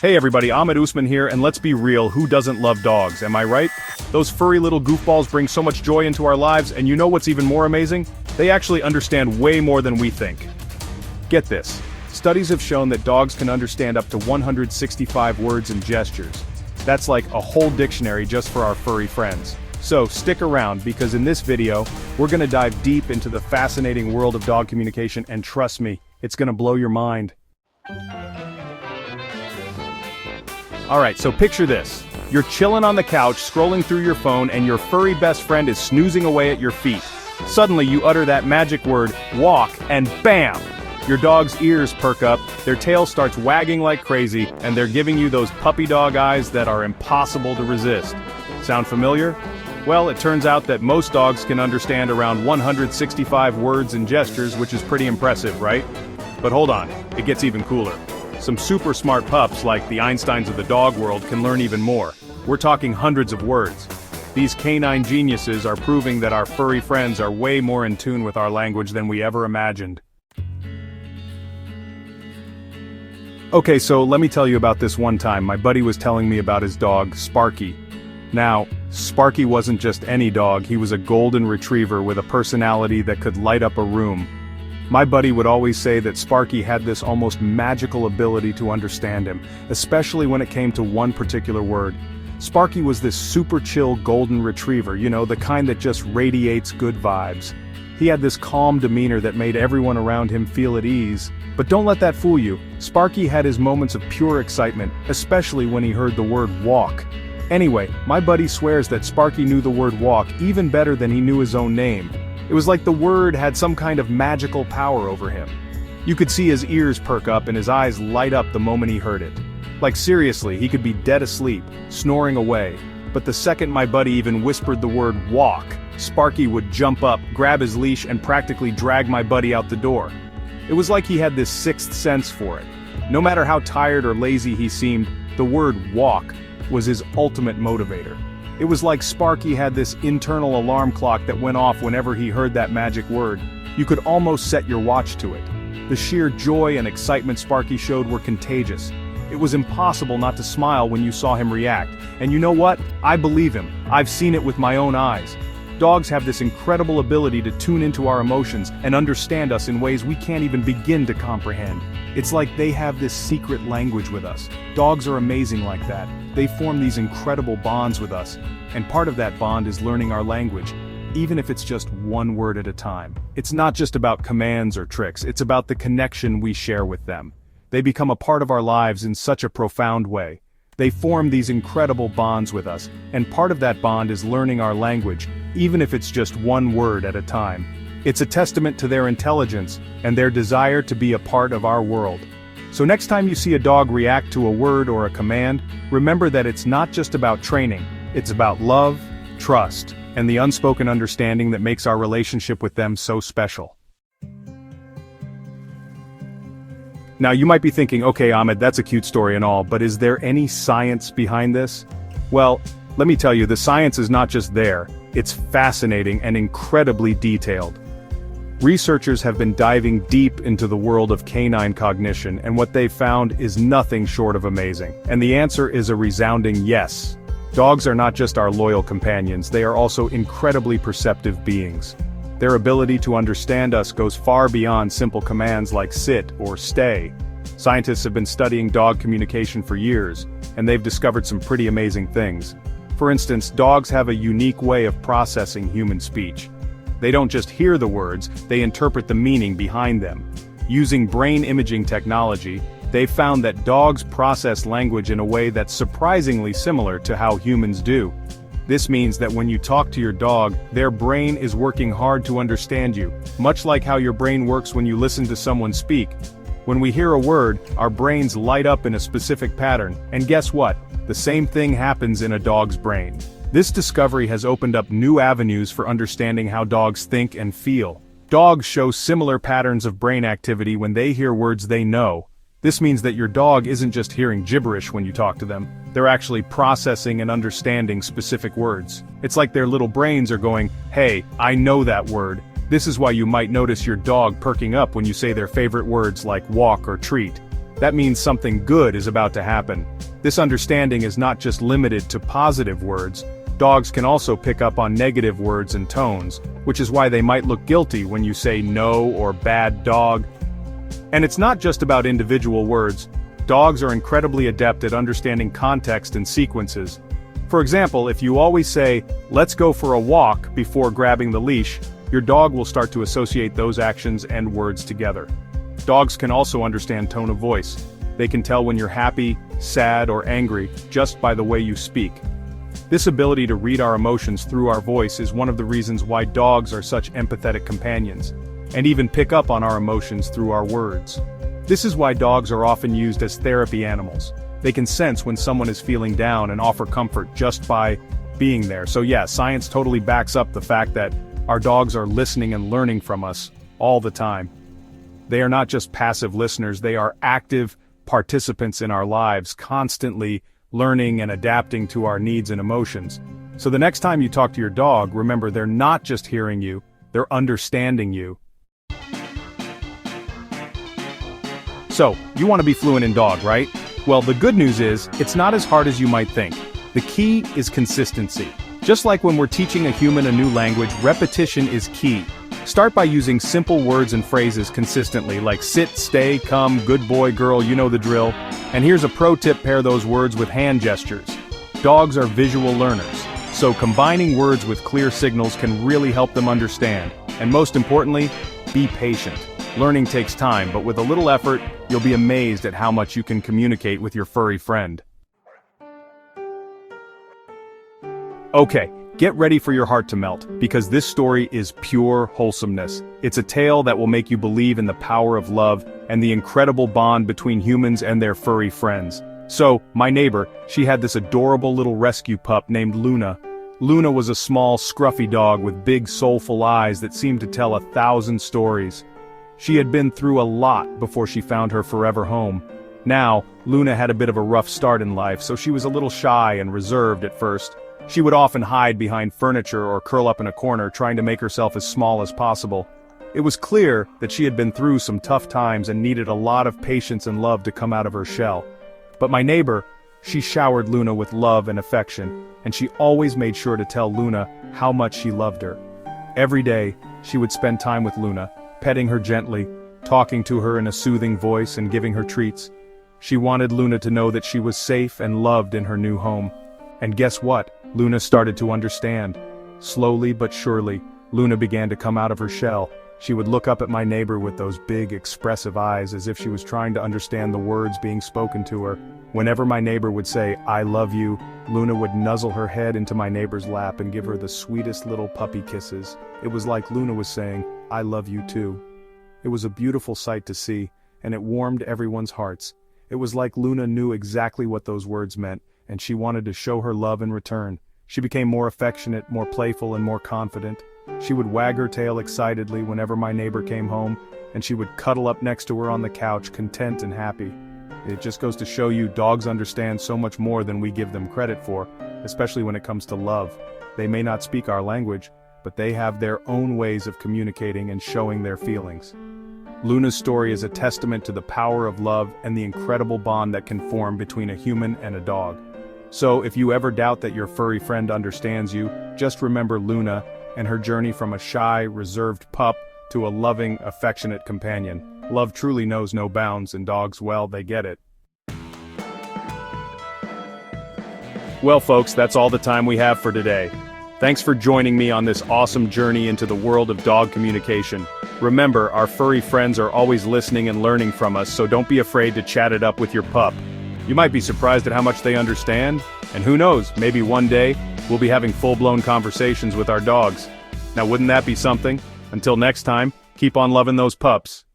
Hey everybody, Ahmed Usman here, and let's be real, who doesn't love dogs, am I right? Those furry little goofballs bring so much joy into our lives, and you know what's even more amazing? They actually understand way more than we think. Get this. Studies have shown that dogs can understand up to 165 words and gestures. That's like a whole dictionary just for our furry friends. So stick around, because in this video, we're gonna dive deep into the fascinating world of dog communication, and trust me, it's gonna blow your mind. Alright, so picture this. You're chilling on the couch, scrolling through your phone, and your furry best friend is snoozing away at your feet. Suddenly you utter that magic word, walk, and BAM! Your dog's ears perk up, their tail starts wagging like crazy, and they're giving you those puppy dog eyes that are impossible to resist. Sound familiar? Well, it turns out that most dogs can understand around 165 words and gestures, which is pretty impressive, right? But hold on, it gets even cooler. Some super smart pups like the Einsteins of the dog world can learn even more. We're talking hundreds of words. These canine geniuses are proving that our furry friends are way more in tune with our language than we ever imagined. Okay, so let me tell you about this one time. My buddy was telling me about his dog, Sparky. Now, Sparky wasn't just any dog, he was a golden retriever with a personality that could light up a room. My buddy would always say that Sparky had this almost magical ability to understand him, especially when it came to one particular word. Sparky was this super chill golden retriever, you know, the kind that just radiates good vibes. He had this calm demeanor that made everyone around him feel at ease. But don't let that fool you. Sparky had his moments of pure excitement, especially when he heard the word walk. Anyway, my buddy swears that Sparky knew the word walk even better than he knew his own name. It was like the word had some kind of magical power over him. You could see his ears perk up and his eyes light up the moment he heard it. Like seriously, he could be dead asleep, snoring away, but the second my buddy even whispered the word walk, Sparky would jump up, grab his leash, and practically drag my buddy out the door. It was like he had this sixth sense for it. No matter how tired or lazy he seemed, the word walk was his ultimate motivator. It was like Sparky had this internal alarm clock that went off whenever he heard that magic word. You could almost set your watch to it. The sheer joy and excitement Sparky showed were contagious. It was impossible not to smile when you saw him react. And you know what? I believe him. I've seen it with my own eyes. Dogs have this incredible ability to tune into our emotions and understand us in ways we can't even begin to comprehend. It's like they have this secret language with us. Dogs are amazing like that. They form these incredible bonds with us, and part of that bond is learning our language, even if it's just one word at a time. It's not just about commands or tricks, it's about the connection we share with them. They become a part of our lives in such a profound way. They form these incredible bonds with us, and part of that bond is learning our language, even if it's just one word at a time. It's a testament to their intelligence and their desire to be a part of our world. So next time you see a dog react to a word or a command, remember that it's not just about training, it's about love, trust, and the unspoken understanding that makes our relationship with them so special. Now you might be thinking, okay Ahmed, that's a cute story and all, but is there any science behind this? Well, let me tell you, the science is not just there, it's fascinating and incredibly detailed. Researchers have been diving deep into the world of canine cognition, and what they've found is nothing short of amazing. And the answer is a resounding yes. Dogs are not just our loyal companions, they are also incredibly perceptive beings. Their ability to understand us goes far beyond simple commands like sit or stay. Scientists have been studying dog communication for years, and they've discovered some pretty amazing things. For instance, dogs have a unique way of processing human speech. They don't just hear the words, they interpret the meaning behind them. Using brain imaging technology, they've found that dogs process language in a way that's surprisingly similar to how humans do. This means that when you talk to your dog, their brain is working hard to understand you, much like how your brain works when you listen to someone speak. When we hear a word, our brains light up in a specific pattern, and guess what? The same thing happens in a dog's brain. This discovery has opened up new avenues for understanding how dogs think and feel. Dogs show similar patterns of brain activity when they hear words they know. This means that your dog isn't just hearing gibberish when you talk to them, they're actually processing and understanding specific words. It's like their little brains are going, hey, I know that word. This is why you might notice your dog perking up when you say their favorite words like walk or treat. that means something good is about to happen. This understanding is not just limited to positive words. Dogs can also pick up on negative words and tones, which is why they might look guilty when you say no or bad dog. And it's not just about individual words. Dogs are incredibly adept at understanding context and sequences. For example, if you always say, "Let's go for a walk," before grabbing the leash, your dog will start to associate those actions and words together. Dogs can also understand tone of voice. They can tell when you're happy, sad, or angry just by the way you speak. This ability to read our emotions through our voice is one of the reasons why dogs are such empathetic companions, and even pick up on our emotions through our words. This is why dogs are often used as therapy animals. They can sense when someone is feeling down and offer comfort just by being there. So yeah, science totally backs up the fact that our dogs are listening and learning from us all the time. They are not just passive listeners, they are active participants in our lives, constantly learning and adapting to our needs and emotions. So the next time you talk to your dog, remember they're not just hearing you, they're understanding you. So, you want to be fluent in dog, right? Well, the good news is, it's not as hard as you might think. The key is consistency. Just like when we're teaching a human a new language, repetition is key. Start by using simple words and phrases consistently, like sit, stay, come, good boy, girl, you know the drill. And here's a pro tip: pair those words with hand gestures. Dogs are visual learners, so combining words with clear signals can really help them understand. And most importantly, be patient. Learning takes time, but with a little effort, you'll be amazed at how much you can communicate with your furry friend. Okay. Get ready for your heart to melt, because this story is pure wholesomeness. It's a tale that will make you believe in the power of love and the incredible bond between humans and their furry friends. So, my neighbor, she had this adorable little rescue pup named Luna. Luna was a small, scruffy dog with big, soulful eyes that seemed to tell 1,000 stories. She had been through a lot before she found her forever home. Now, Luna had a bit of a rough start in life, so she was a little shy and reserved at first. She would often hide behind furniture or curl up in a corner, trying to make herself as small as possible. It was clear that she had been through some tough times and needed a lot of patience and love to come out of her shell. But my neighbor, she showered Luna with love and affection, and she always made sure to tell Luna how much she loved her. Every day, she would spend time with Luna, petting her gently, talking to her in a soothing voice and giving her treats. She wanted Luna to know that she was safe and loved in her new home. And guess what? Luna started to understand. Slowly but surely, Luna began to come out of her shell. She would look up at my neighbor with those big, expressive eyes as if she was trying to understand the words being spoken to her. Whenever my neighbor would say, "I love you," Luna would nuzzle her head into my neighbor's lap and give her the sweetest little puppy kisses. It was like Luna was saying, "I love you too." It was a beautiful sight to see, and it warmed everyone's hearts. It was like Luna knew exactly what those words meant, and she wanted to show her love in return. She became more affectionate, more playful, and more confident. She would wag her tail excitedly whenever my neighbor came home, and she would cuddle up next to her on the couch, content and happy. It just goes to show you, dogs understand so much more than we give them credit for, especially when it comes to love. They may not speak our language, but they have their own ways of communicating and showing their feelings. Luna's story is a testament to the power of love and the incredible bond that can form between a human and a dog. So, if you ever doubt that your furry friend understands you, just remember Luna and her journey from a shy, reserved pup to a loving, affectionate companion. Love truly knows no bounds, and dogs, well, they get it. Well, folks, that's all the time we have for today. Thanks for joining me on this awesome journey into the world of dog communication. Remember, our furry friends are always listening and learning from us, so don't be afraid to chat it up with your pup. You might be surprised at how much they understand, and who knows, maybe one day, we'll be having full-blown conversations with our dogs. Now, wouldn't that be something? Until next time, keep on loving those pups.